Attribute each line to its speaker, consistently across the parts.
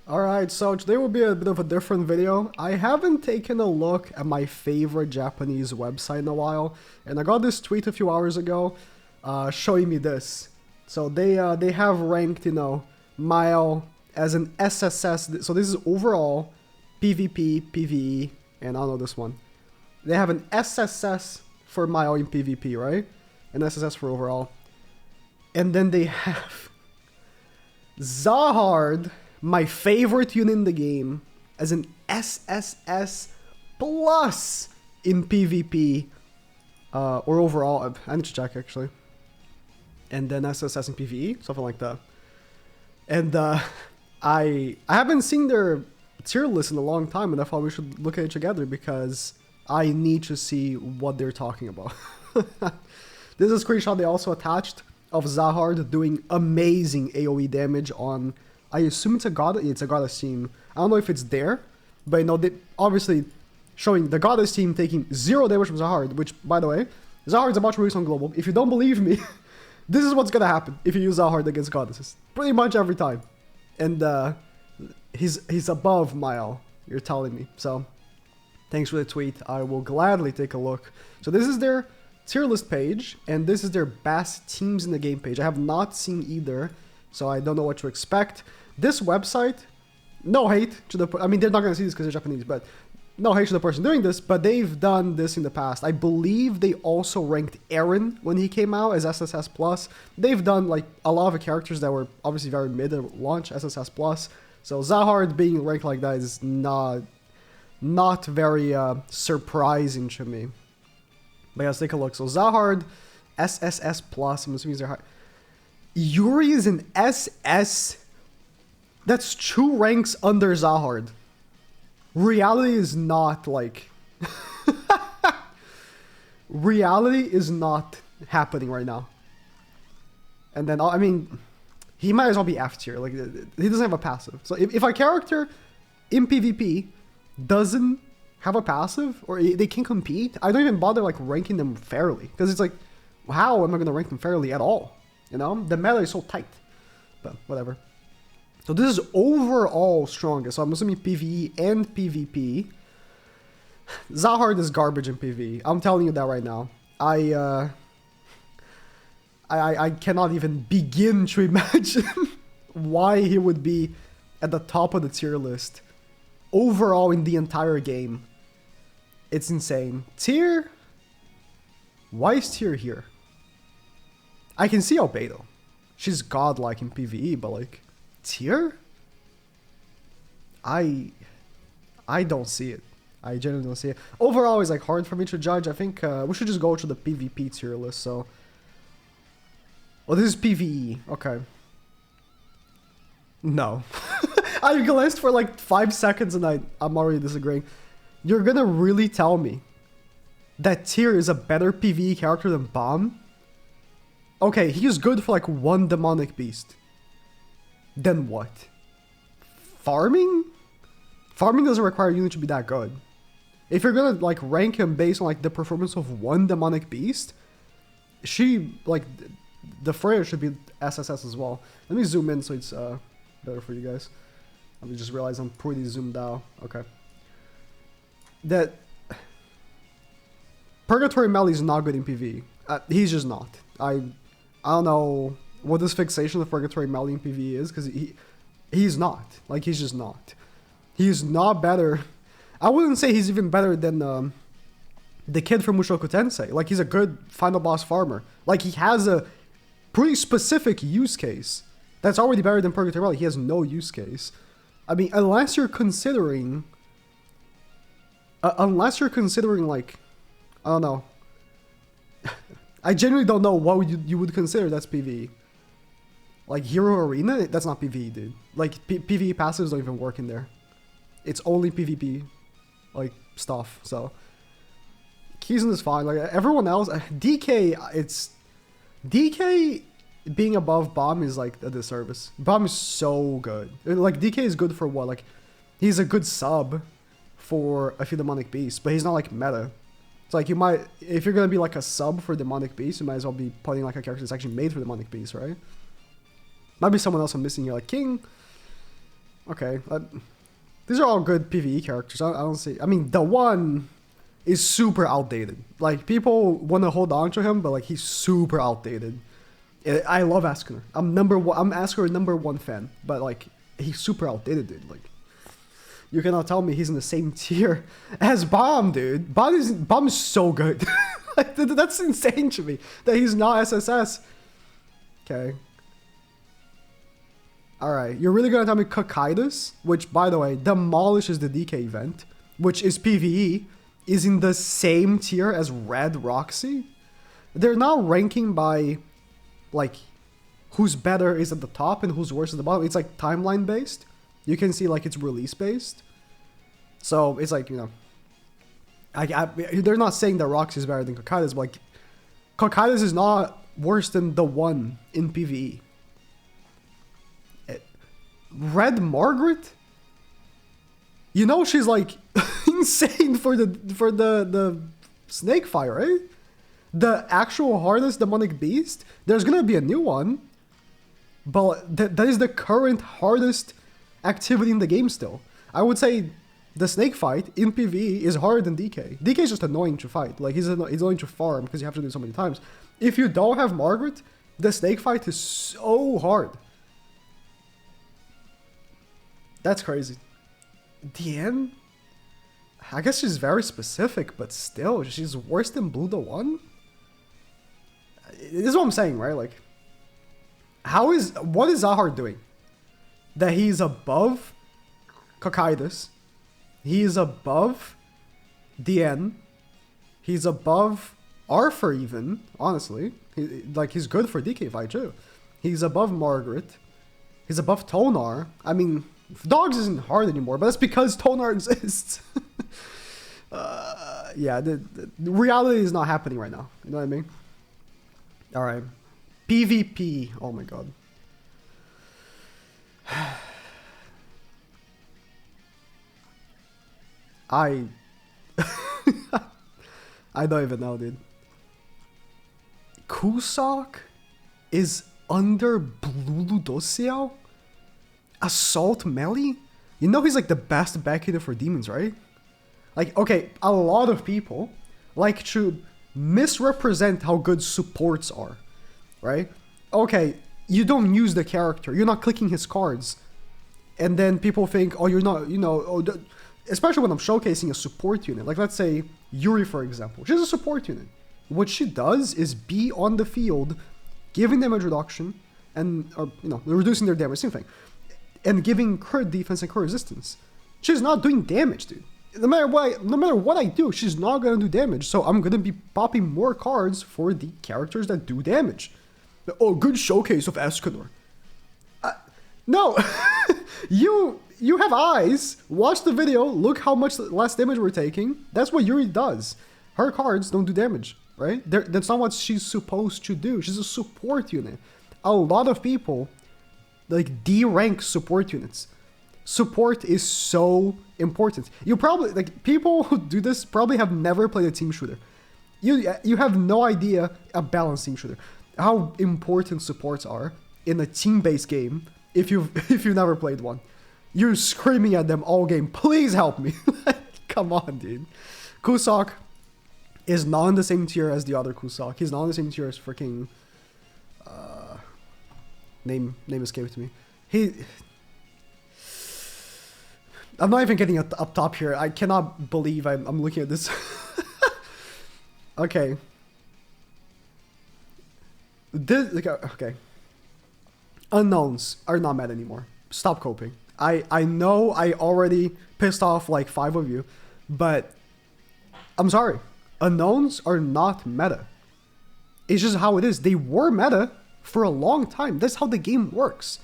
Speaker 1: Alright, so today will be a bit of a different video. I haven't taken a look at my favorite Japanese website in a while, and I got this tweet a few hours ago showing me this. So they have ranked, Mile as an SSS, so this is overall PvP, PvE, and I don't know this one. They have an SSS for Mile in PvP, right? An SSS for overall. And then they have Zahard, my favorite unit in the game, as an SSS plus in PvP or overall. I need to check actually. And then SSS in PvE, something like that. And I haven't seen their tier list in a long time, and I thought we should look at it together because I need to see what they're talking about. This is a screenshot they also attached of Zahard doing amazing AoE damage on, I assume it's a goddess team. I don't know if it's there, but they obviously showing the goddess team taking 0 damage from Zahard, which, by the way, Zahard's about to release on global. If you don't believe me, this is what's gonna happen if you use Zahard against goddesses. Pretty much every time. And he's above Mile, you're telling me. So thanks for the tweet. I will gladly take a look. So this is their tier list page, and this is their best teams in the game page. I have not seen either, so I don't know what to expect. This website, no hate to the... I mean, they're not going to see this because they're Japanese, but no hate to the person doing this, but they've done this in the past. I believe they also ranked Eren when he came out as SSS+. They've done, like, a lot of the characters that were obviously very mid at launch, SSS+. So Zahard being ranked like that is not very surprising to me. But yeah, let's take a look. So Zahard, SSS+, I'm assuming they're high. Yuri is an SS. That's 2 ranks under Zahard. Reality is not like... Reality is not happening right now. And then, I mean, he might as well be F tier. Like, he doesn't have a passive. So if a character in PvP doesn't have a passive, or they can compete, I don't even bother like ranking them fairly, because it's like, how am I going to rank them fairly at all? You know, the meta is so tight. But whatever. So this is overall strongest. So I'm assuming PvE and PvP. Zahard is garbage in PvE. I'm telling you that right now. I cannot even begin to imagine why he would be at the top of the tier list overall in the entire game. It's insane. Tier? Why is Tier here? I can see Albedo. She's godlike in PvE, but like, Tier? I don't see it. I genuinely don't see it. Overall, it's like hard for me to judge. I think we should just go to the PvP tier list. So, well, this is PvE. Okay. No. I glanced for like 5 seconds and I'm already disagreeing. You're gonna really tell me that Tyr is a better PvE character than Bomb? Okay, he's good for like 1 demonic beast. Then what? Farming? Farming doesn't require you to be that good. If you're gonna like rank him based on like the performance of 1 demonic beast, the Freya should be SSS as well. Let me zoom in so it's better for you guys. I just realized I'm pretty zoomed out. Okay. That Purgatory Melly is not good in PvE. He's just not. I don't know what this fixation of Purgatory Melly in PvE is, because he's not. Like, he's just not. He's not better. I wouldn't say he's even better than the kid from Mushoku Tensei. Like, he's a good final boss farmer. Like, he has a pretty specific use case that's already better than Purgatory Melly. He has no use case. I mean, unless you're considering like, I don't know. I genuinely don't know what you would consider that's PvE. Like Hero Arena, that's not PvE, dude. Like PvE passives don't even work in there. It's only PvP, like, stuff. So Kizun is fine. Like everyone else, DK being above Bomb is like a disservice. Bomb is so good. Like DK is good for what? Like, he's a good sub for a few demonic beasts, but he's not like meta. It's like, you might, if you're gonna be like a sub for demonic beasts, you might as well be putting like a character that's actually made for demonic beasts, right? Might be someone else I'm missing here, like King. Okay. These are all good PVE characters. I don't see. I mean, the one is super outdated. Like, people want to hold on to him, but like, he's super outdated. I love Asker. I'm Asker #1 fan, but like, he's super outdated, dude. Like, you cannot tell me he's in the same tier as Bomb, dude. Bomb is so good. Like, that's insane to me that he's not SSS. Okay. Alright, you're really gonna tell me Kakaitis, which, by the way, demolishes the DK event, which is PvE, is in the same tier as Red Roxy? They're not ranking by, like, who's better is at the top and who's worse at the bottom. It's, like, timeline based. You can see, like, it's release based. So, it's like, you know, they're not saying that Roxy is better than Kakaitis, but, like, Kakaitis is not worse than the one in PvE. Red Margaret? You know she's like insane for the snake fire, right? The actual hardest demonic beast. There's gonna be a new one, but that is the current hardest activity in the game still. I would say the snake fight in PvE is harder than DK. DK is just annoying to fight. Like, he's annoying to farm because you have to do it so many times. If you don't have Margaret, the snake fight is so hard. That's crazy. Diane? I guess she's very specific, but still, she's worse than Blue the One? This is what I'm saying, right? Like, what is Zahar doing? That he's above Kakaitis. He is above Diane. He's above Arthur even, honestly. He's good for DK fight too. He's above Margaret. He's above Tonar. I mean, Dogs isn't hard anymore, but that's because Tonar exists. Yeah, the reality is not happening right now. You know what I mean? Alright. PvP. Oh my god. I don't even know, dude. Kusok is under Blue Ludociel? Assault melee? You know he's like the best backhitter for demons, right? Like, okay, a lot of people like to misrepresent how good supports are, right? Okay, you don't use the character, you're not clicking his cards, and then people think, oh, you're not, you know, oh, especially when I'm showcasing a support unit. Like, let's say Yuri, for example. She's a support unit. What she does is be on the field, giving damage reduction, and, or, you know, reducing their damage, same thing. And giving crit defense and crit resistance. She's not doing damage, dude. No matter what I do, she's not gonna do damage. So I'm gonna be popping more cards for the characters that do damage. Oh, good showcase of Escanor. No, you have eyes. Watch the video. Look how much less damage we're taking. That's what Yuri does. Her cards don't do damage, right? That's not what she's supposed to do. She's a support unit. A lot of people like D-rank support units. Support is so important. You probably, like, people who do this probably have never played a team shooter. You have no idea a balanced team shooter. How important supports are in a team-based game if you've never played one. You're screaming at them all game, please help me. Come on, dude. Kusok is not on the same tier as the other Kusok. He's not on the same tier as freaking name escaped me. I'm not even getting up top here. I cannot believe I'm looking at this. Okay. Okay. Unknowns are not mad anymore. Stop coping. I know I already pissed off like 5 of you, but I'm sorry. Unknowns are not meta. It's just how it is. They were meta for a long time. That's how the game works.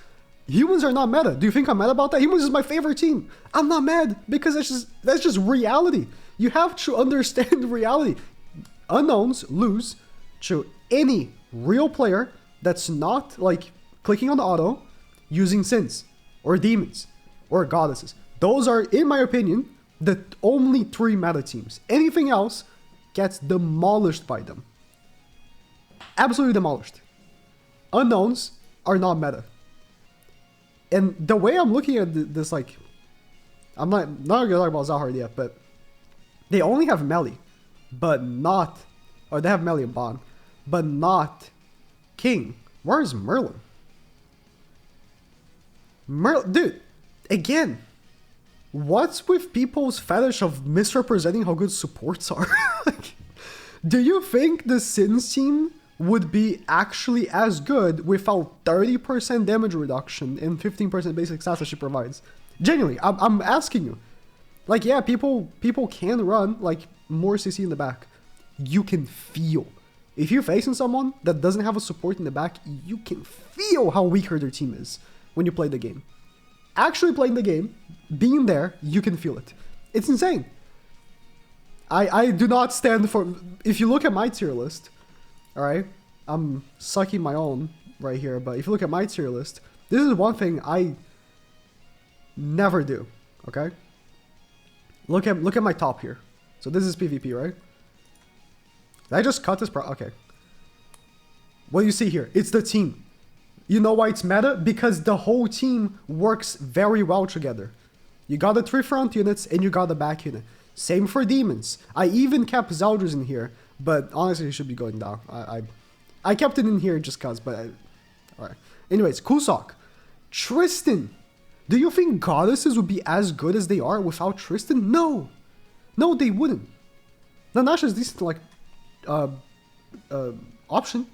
Speaker 1: Humans are not meta. Do you think I'm mad about that? Humans is my favorite team. I'm not mad because that's just reality. You have to understand reality. Unknowns lose to any real player that's not like clicking on auto, using sins or demons or goddesses. Those are, in my opinion, the only 3 meta teams. Anything else gets demolished by them. Absolutely demolished. Unknowns are not meta. And the way I'm looking at this, like, I'm not gonna talk about Zahard yet, but they only have melee, but not, or they have melee and Bond, but not King. Where's Merlin? Dude, again, what's with people's fetish of misrepresenting how good supports are? Like, do you think the Sins team would be actually as good without 30% damage reduction and 15% basic stats that she provides? Genuinely, I'm asking you. Like, yeah, people can run, like, more CC in the back. You can feel. If you're facing someone that doesn't have a support in the back, you can feel how weaker their team is when you play the game. Actually playing the game, being there, you can feel it. It's insane. I do not stand for... If you look at my tier list, alright? I'm sucking my own right here, but if you look at my tier list, this is one thing I never do, okay? Look at my top here. So this is PvP, right? Did I just cut this okay. What do you see here? It's the team. You know why it's meta? Because the whole team works very well together. You got the 3 front units and you got the back unit. Same for demons. I even kept Zeldris in here, but honestly, it should be going down. I kept it in here just cause, but alright. Anyways, Kusok. Tristan. Do you think goddesses would be as good as they are without Tristan? No. No, they wouldn't. Nanasha is decent, like, option.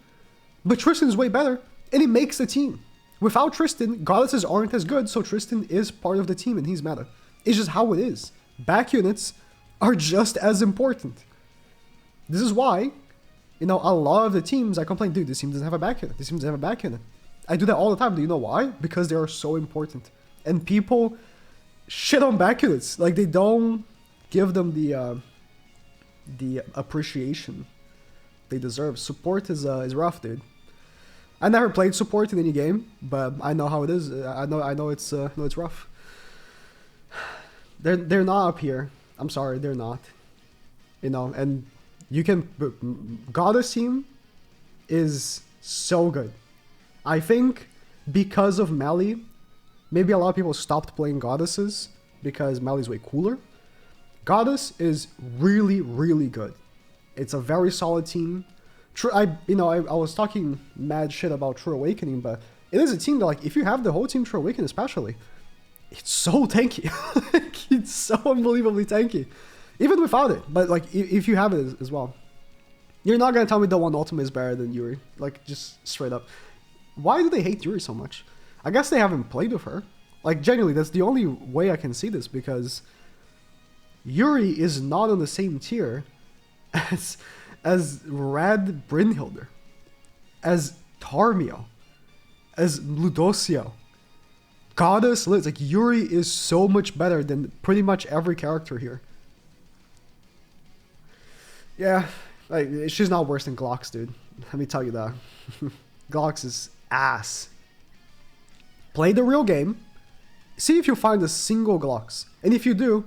Speaker 1: But Tristan is way better, and it makes the team. Without Tristan, goddesses aren't as good, so Tristan is part of the team, and he's meta. It's just how it is. Back units are just as important. This is why, you know, a lot of the teams, I complain, dude, this team doesn't have a back unit. This team doesn't have a back unit. I do that all the time. Do you know why? Because they are so important. And people shit on back units. Like, they don't give them the appreciation they deserve. Support is rough, dude. I never played support in any game, but I know how it is. I know it's rough. They're not up here. I'm sorry, they're not. You know, and you can... Goddess team is so good. I think because of melee, maybe a lot of people stopped playing goddesses because melee is way cooler. Goddess is really, really good. It's a very solid team. I was talking mad shit about True Awakening, but it is a team that, like, if you have the whole team True Awakening especially, it's so tanky. It's so unbelievably tanky. Even without it, but, like, if you have it as well. You're not gonna tell me the one ultimate is better than Yuri. Like, just straight up. Why do they hate Yuri so much? I guess they haven't played with her. Like, genuinely, that's the only way I can see this, because Yuri is not on the same tier as Rad Brynhilder, as Tarmio, as Ludocio. Goddess Liz, like, Yuri is so much better than pretty much every character here. Yeah, like, she's not worse than Glocks, dude. Let me tell you that. Glocks is ass. Play the real game. See if you find a single Glocks. And if you do,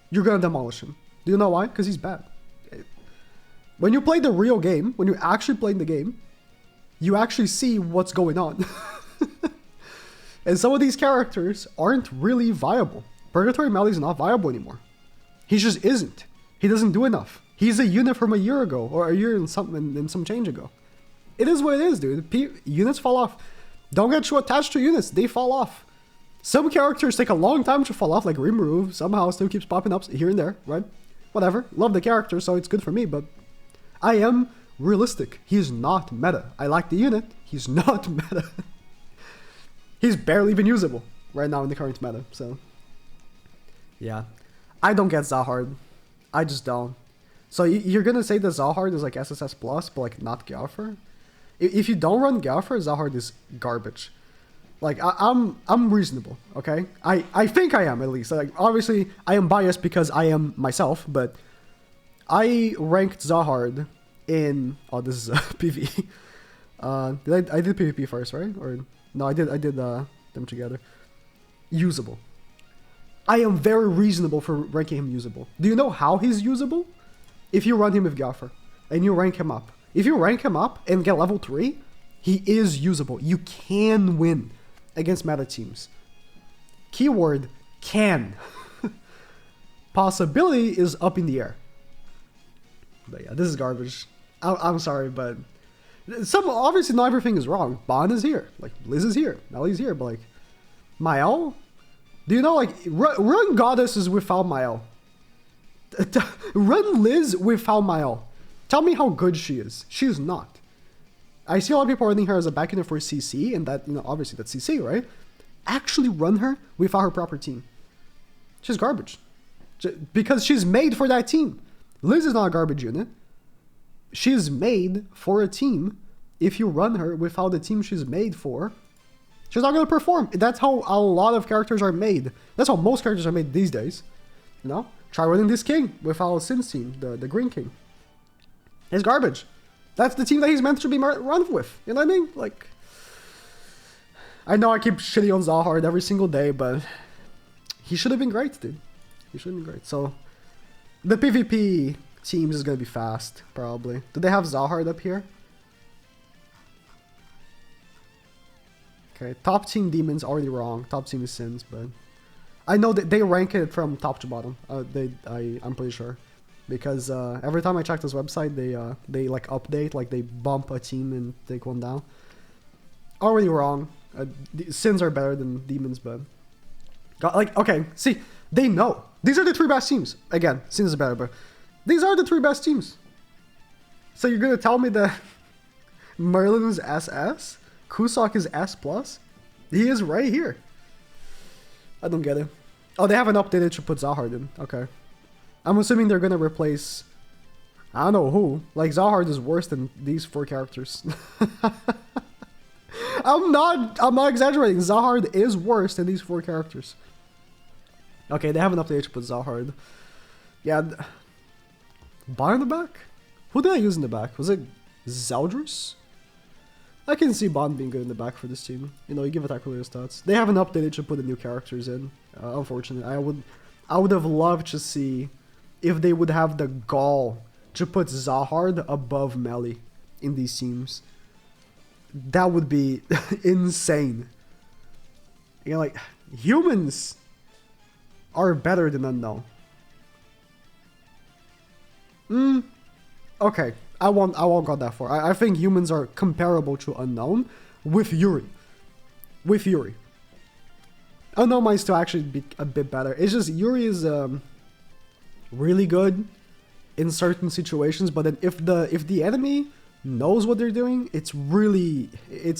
Speaker 1: you're gonna demolish him. Do you know why? Because he's bad. When you play the real game, when you're actually playing the game, you actually see what's going on. And some of these characters aren't really viable. Purgatory Melee is not viable anymore. He just isn't. He doesn't do enough. He's a unit from a year ago, or a year and some change ago. It is what it is, dude. Units fall off. Don't get too attached to units. They fall off. Some characters take a long time to fall off, like Rimuru somehow still keeps popping up here and there, right? Whatever. Love the character, so it's good for me, but I am realistic. He's not meta. I like the unit. He's not meta. He's barely even usable right now in the current meta, so... Yeah. I don't get Zahard. I just don't. So you're gonna say that Zahard is like SSS plus, but like not Galfer? If you don't run Galfer, Zahard is garbage. Like, I'm reasonable, okay? I think I am, at least. Like, obviously, I am biased because I am myself, but I ranked Zahard in... Oh, this is PvE. I did PvP first, right? Or no, I did them together. Usable. I am very reasonable for ranking him usable. Do you know how he's usable? If you run him with Galfer and you rank him up. If you rank him up and get level 3, he is usable. You can win against meta teams. Keyword can. Possibility is up in the air. But yeah, this is garbage. I'm sorry, but obviously not everything is wrong. Bond is here. Like, Liz is here. Melly's here, but like, Mael? Do you know, like, run Goddesses without Mael. Run Liz without Mael. Tell me how good she is. She's not. I see a lot of people running her as a back for CC, and that, you know, obviously that's CC, right? Actually run her without her proper team. She's garbage. Because she's made for that team. Liz is not a garbage unit. She's made for a team. If you run her without the team she's made for, she's not going to perform. That's how a lot of characters are made. That's how most characters are made these days. You know? Try running this king without Sin's team, the green king. It's garbage. That's the team that he's meant to be run with. You know what I mean? Like, I know I keep shitting on Zahard every single day, but he should have been great, dude. He should have been great. So, the PvP teams is going to be fast, probably. Do they have Zahard up here? Okay, top team Demons already wrong. Top team is Sins, but I know that they rank it from top to bottom. I'm pretty sure. Because every time I check this website, they like update, like they bump a team and take one down. Already wrong. Sins are better than Demons, but like, okay, see, they know these are the 3 best teams. Again, Sins is better, but these are the 3 best teams. So you're gonna tell me that Merlin is SS, Kusok is S+? He is right here. I don't get it. Oh, they haven't updated to put Zahard in. Okay. I'm assuming they're gonna replace, I don't know who. Like, Zahard is worse than these 4 characters. I'm not exaggerating. Zahard is worse than these 4 characters. Okay, they haven't updated to put Zahard. Yeah. Bond in the back? Who did I use in the back? Was it Zeldris? I can see Bond being good in the back for this team. You know, you give attack related stats. They haven't updated to put the new characters in. Unfortunately, I would have loved to see if they would have the gall to put Zahard above Melly in these teams. That would be insane. You know, like, humans are better than Unknown. Okay, I won't go that far. I think humans are comparable to Unknown with Yuri. With Yuri. Unknown might still actually be a bit better. It's just Yuri is really good in certain situations, but then if the enemy knows what they're doing, it's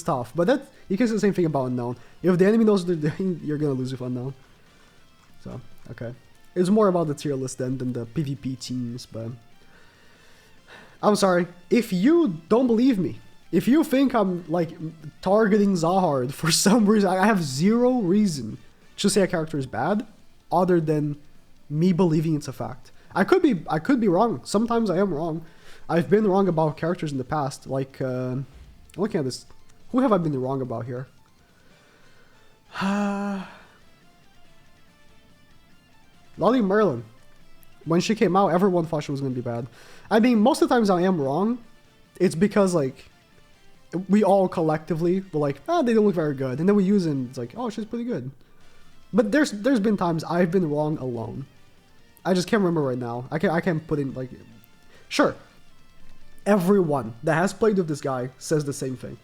Speaker 1: tough. But that, you can say the same thing about Unknown. If the enemy knows what they're doing, you're gonna lose with Unknown. So, okay. It's more about the tier list than the PvP teams, but I'm sorry. If you don't believe me, if you think I'm like targeting Zahard for some reason, I have zero reason to say a character is bad other than me believing it's a fact. I could be wrong. Sometimes I am wrong. I've been wrong about characters in the past. Like, looking at this, who have I been wrong about here? Lolly Merlin. When she came out, everyone thought she was going to be bad. I mean, most of the times I am wrong. It's because, like, we all collectively were like, they don't look very good. And then we use it and it's like, oh, she's pretty good. But there's been times I've been wrong alone. I just can't remember right now. I can't put in, like... Sure. Everyone that has played with this guy says the same thing.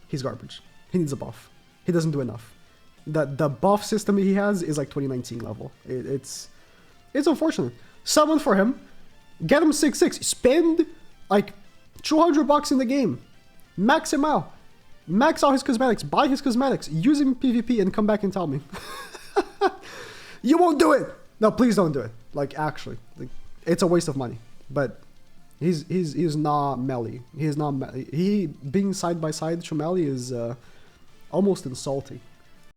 Speaker 1: He's garbage. He needs a buff. He doesn't do enough. The buff system he has is like 2019 level. It's unfortunate. Summon for him. Get him 6/6. Spend like $200 in the game. Max him out. Max out his cosmetics. Buy his cosmetics. Use him in PvP and come back and tell me. You won't do it. No, please don't do it. Like, actually, like, it's a waste of money. But he's not Melly. He is not. He being side by side to Melly is almost insulting.